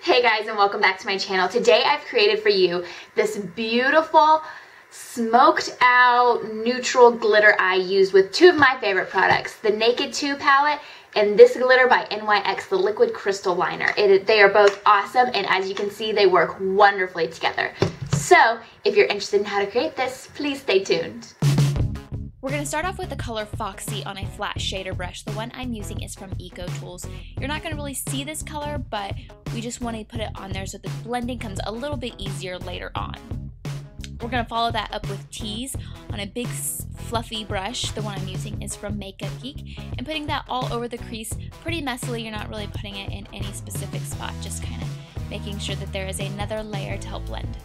Hey guys, and welcome back to my channel. Today I've created for you this beautiful smoked out neutral glitter eye used with two of my favorite products, the Naked2 palette and this glitter by NYX, the liquid crystal liner. They are both awesome, and as you can see, they work wonderfully together. So if you're interested in how to create this, please stay tuned. We're going to start off with the color Foxy on a flat shader brush. The one I'm using is from EcoTools. You're not going to really see this color, but we just want to put it on there so the blending comes a little bit easier later on. We're going to follow that up with Tease on a big fluffy brush. The one I'm using is from Geek, and putting that all over the crease pretty messily. You're not really putting it in any specific spot, just kind of making sure that there is another layer to help blend.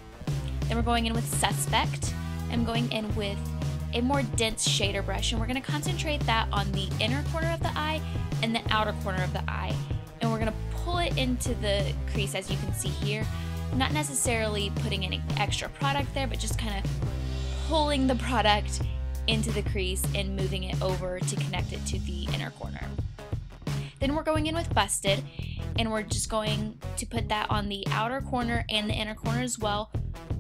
Then we're going in with Suspect. I'm going in with a more dense shader brush, and we're going to concentrate that on the inner corner of the eye and the outer corner of the eye, and we're going to pull it into the crease, as you can see here. Not necessarily putting any extra product there, but just kind of pulling the product into the crease and moving it over to connect it to the inner corner. Then we're going in with Busted, and we're just going to put that on the outer corner and the inner corner as well.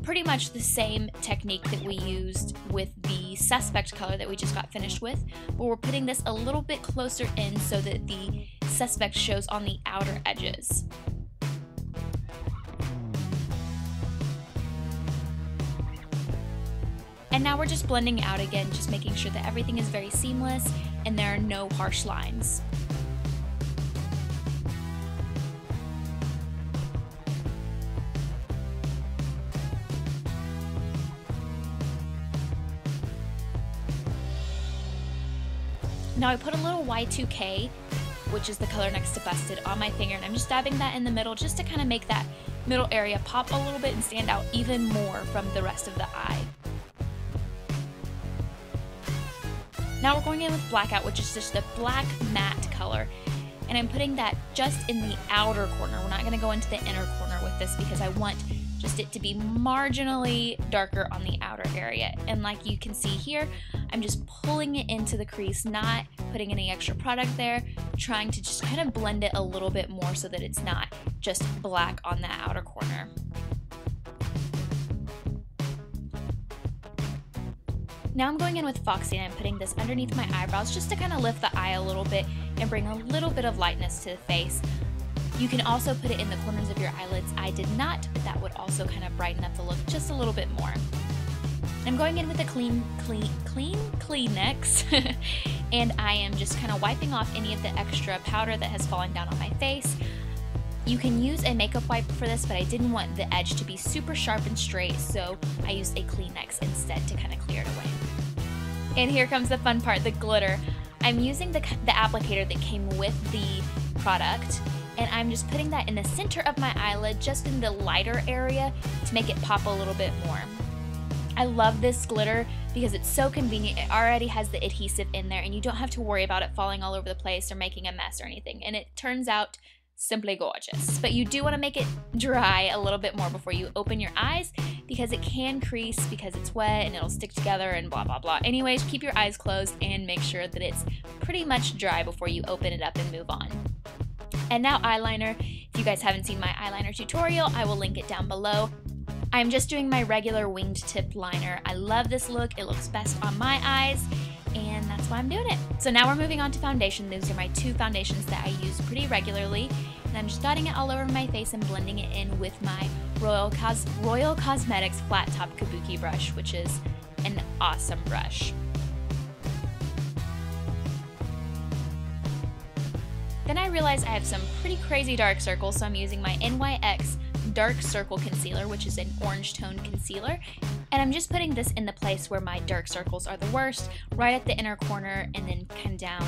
Pretty much the same technique that we used with the Suspect color that we just got finished with, but we're putting this a little bit closer in so that the Suspect shows on the outer edges. And now we're just blending out again, just making sure that everything is very seamless and there are no harsh lines. Now I put a little Y2K, which is the color next to Busted, on my finger, and I'm just dabbing that in the middle just to kind of make that middle area pop a little bit and stand out even more from the rest of the eye. Now we're going in with Blackout, which is just a black matte color, and I'm putting that just in the outer corner. We're not going to go into the inner corner with this because I want just it to be marginally darker on the outer area. And like you can see here, I'm just pulling it into the crease, not putting any extra product there, trying to just kind of blend it a little bit more so that it's not just black on the outer corner. Now I'm going in with Foxy, and I'm putting this underneath my eyebrows just to kind of lift the eye a little bit and bring a little bit of lightness to the face. You can also put it in the corners of your eyelids. I did not, but that would also kind of brighten up the look just a little bit more. I'm going in with a clean Kleenex, and I am just kind of wiping off any of the extra powder that has fallen down on my face. You can use a makeup wipe for this, but I didn't want the edge to be super sharp and straight, so I used a Kleenex instead to kind of clear it away. And here comes the fun part, the glitter. I'm using the applicator that came with the product, and I'm just putting that in the center of my eyelid, just in the lighter area, to make it pop a little bit more. I love this glitter because it's so convenient. It already has the adhesive in there, and you don't have to worry about it falling all over the place or making a mess or anything, and it turns out simply gorgeous. But you do want to make it dry a little bit more before you open your eyes, because it can crease because it's wet and it'll stick together and blah blah blah. Anyways, keep your eyes closed and make sure that it's pretty much dry before you open it up and move on. And now eyeliner. If you guys haven't seen my eyeliner tutorial, I will link it down below. I'm just doing my regular winged tip liner. I love this look. It looks best on my eyes, and that's why I'm doing it. So now we're moving on to foundation. These are my two foundations that I use pretty regularly, and I'm just dotting it all over my face and blending it in with my Royal Cosmetics flat top Kabuki brush, which is an awesome brush. Then I realized I have some pretty crazy dark circles, so I'm using my NYX Dark Circle Concealer, which is an orange tone concealer, and I'm just putting this in the place where my dark circles are the worst, right at the inner corner, and then come down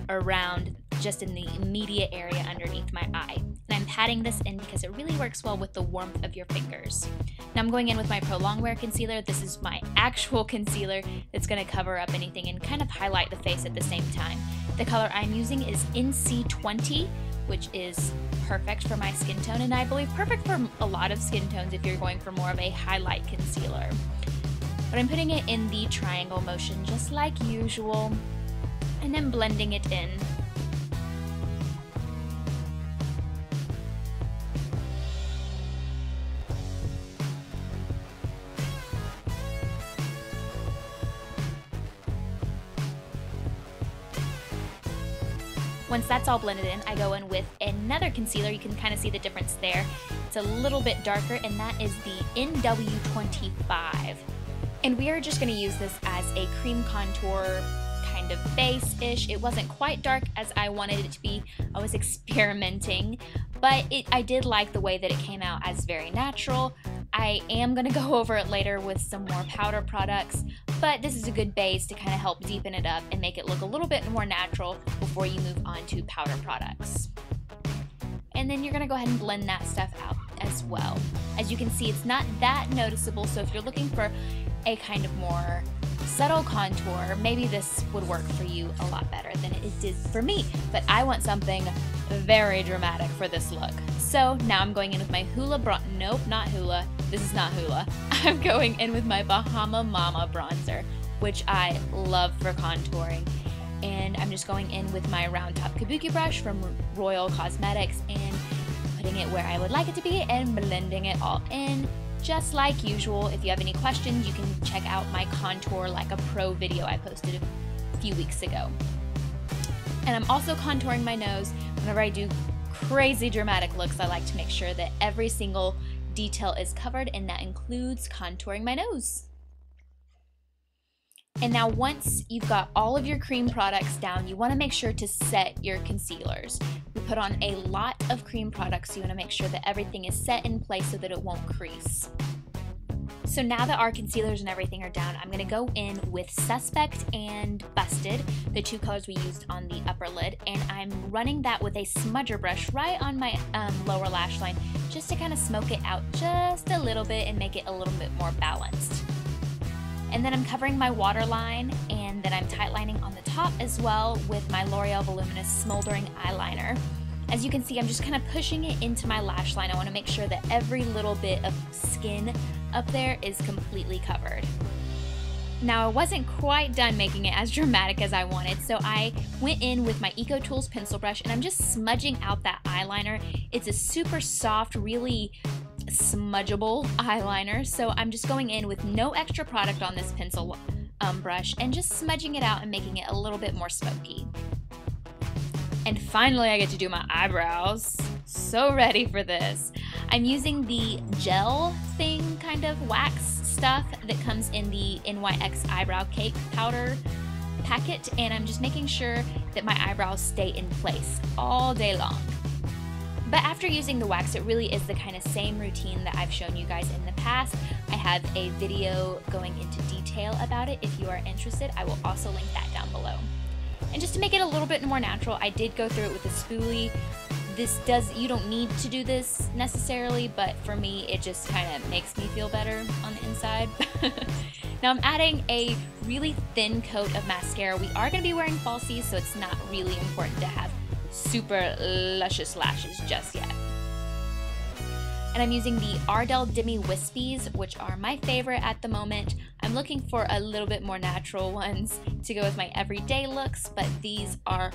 around just in the immediate area underneath my eye. And I'm patting this in because it really works well with the warmth of your fingers. Now I'm going in with my Prolongwear concealer. This is my actual concealer that's going to cover up anything and kind of highlight the face at the same time. The color I'm using is NC20, which is perfect for my skin tone, and I believe perfect for a lot of skin tones if you're going for more of a highlight concealer. But I'm putting it in the triangle motion just like usual, and then blending it in. Once that's all blended in, I go in with another concealer. You can kind of see the difference there. It's a little bit darker, and that is the NW25. And we are just going to use this as a cream contour kind of base-ish. It wasn't quite dark as I wanted it to be. I was experimenting, but I did like the way that it came out as very natural. I am going to go over it later with some more powder products, but this is a good base to kind of help deepen it up and make it look a little bit more natural before you move on to powder products. And then you're going to go ahead and blend that stuff out as well. As you can see, it's not that noticeable, so if you're looking for a kind of more subtle contour, maybe this would work for you a lot better than it did for me, but I want something very dramatic for this look. So now I'm going in with my nope, not Hula, this is not Hula. I'm going in with my Bahama Mama bronzer, which I love for contouring. And I'm just going in with my round top Kabuki brush from Royal Cosmetics and putting it where I would like it to be and blending it all in. Just like usual, if you have any questions, you can check out my Contour Like a Pro video I posted a few weeks ago. And I'm also contouring my nose. Whenever I do crazy dramatic looks, I like to make sure that every single detail is covered, and that includes contouring my nose. And now once you've got all of your cream products down, you want to make sure to set your concealers. We put on a lot of cream products, so you want to make sure that everything is set in place so that it won't crease. So now that our concealers and everything are down, I'm going to go in with Suspect and Busted, the two colors we used on the upper lid, and I'm running that with a smudger brush right on my lower lash line just to kind of smoke it out just a little bit and make it a little bit more balanced. And then I'm covering my waterline, and then I'm tightlining on the top as well with my L'Oreal Voluminous Smoldering Eyeliner. As you can see, I'm just kind of pushing it into my lash line. I want to make sure that every little bit of skin up there is completely covered. Now, I wasn't quite done making it as dramatic as I wanted, so I went in with my EcoTools pencil brush, and I'm just smudging out that eyeliner. It's a super soft, really smudgeable eyeliner, so I'm just going in with no extra product on this pencil brush and just smudging it out and making it a little bit more smoky. And finally, I get to do my eyebrows. So ready for this. I'm using the gel thing, kind of wax stuff that comes in the NYX Eyebrow Cake powder packet, and I'm just making sure that my eyebrows stay in place all day long. But after using the wax, it really is the kind of same routine that I've shown you guys in the past. I have a video going into detail about it. If you are interested, I will also link that down below. And just to make it a little bit more natural, I did go through it with a spoolie. You don't need to do this necessarily, but for me, it just kind of makes me feel better on the inside. Now I'm adding a really thin coat of mascara. We are going to be wearing falsies, so it's not really important to have super luscious lashes just yet. And I'm using the Ardell Demi Wispies, which are my favorite at the moment. I'm looking for a little bit more natural ones to go with my everyday looks, but these are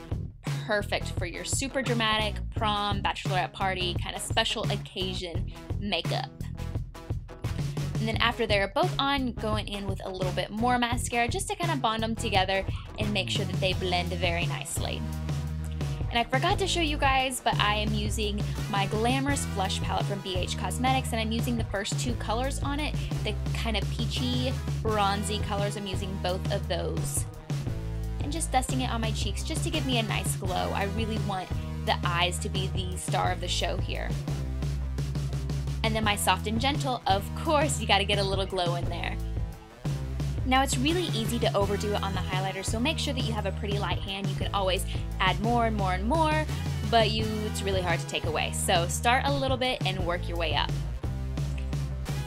perfect for your super dramatic prom, bachelorette party, kind of special occasion makeup. And then after they're both on, going in with a little bit more mascara just to kind of bond them together and make sure that they blend very nicely. And I forgot to show you guys, but I am using my Glamorous blush palette from BH Cosmetics, and I'm using the first two colors on it, the kind of peachy, bronzy colors. I'm using both of those. And just dusting it on my cheeks just to give me a nice glow. I really want the eyes to be the star of the show here. And then my Soft and Gentle, of course, you gotta get a little glow in there. Now it's really easy to overdo it on the highlighter, so make sure that you have a pretty light hand. You can always add more and more and more, but it's really hard to take away. So start a little bit and work your way up.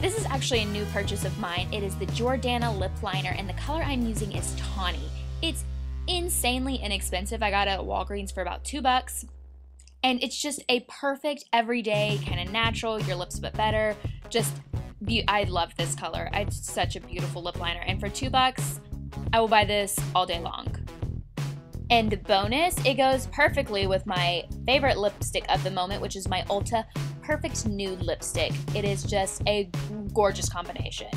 This is actually a new purchase of mine. It is the Jordana lip liner, and the color I'm using is Tawny. It's insanely inexpensive. I got it at Walgreens for about $2. And it's just a perfect everyday, kind of natural, your lips but better, I love this color. It's such a beautiful lip liner, and for $2, I will buy this all day long. And bonus, it goes perfectly with my favorite lipstick of the moment, which is my Ulta Perfect Nude lipstick. It is just a gorgeous combination.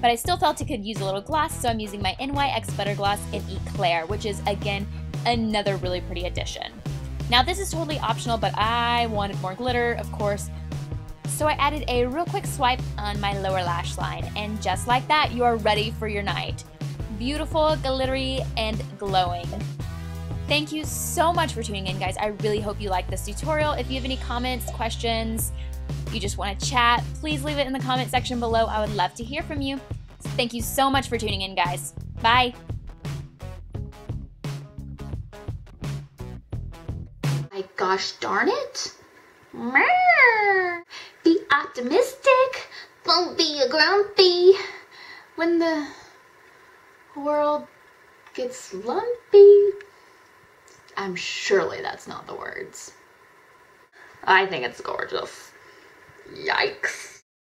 But I still felt it could use a little gloss, so I'm using my NYX Butter Gloss in Eclair, which is, again, another really pretty addition. Now this is totally optional, but I wanted more glitter, of course. So I added a real quick swipe on my lower lash line, and just like that, you are ready for your night. Beautiful, glittery, and glowing. Thank you so much for tuning in, guys. I really hope you liked this tutorial. If you have any comments, questions, you just want to chat, please leave it in the comment section below. I would love to hear from you. So thank you so much for tuning in, guys. Bye. My gosh darn it. Be optimistic. Don't be a grumpy. When the world gets lumpy. Surely that's not the words. I think it's gorgeous. Yikes.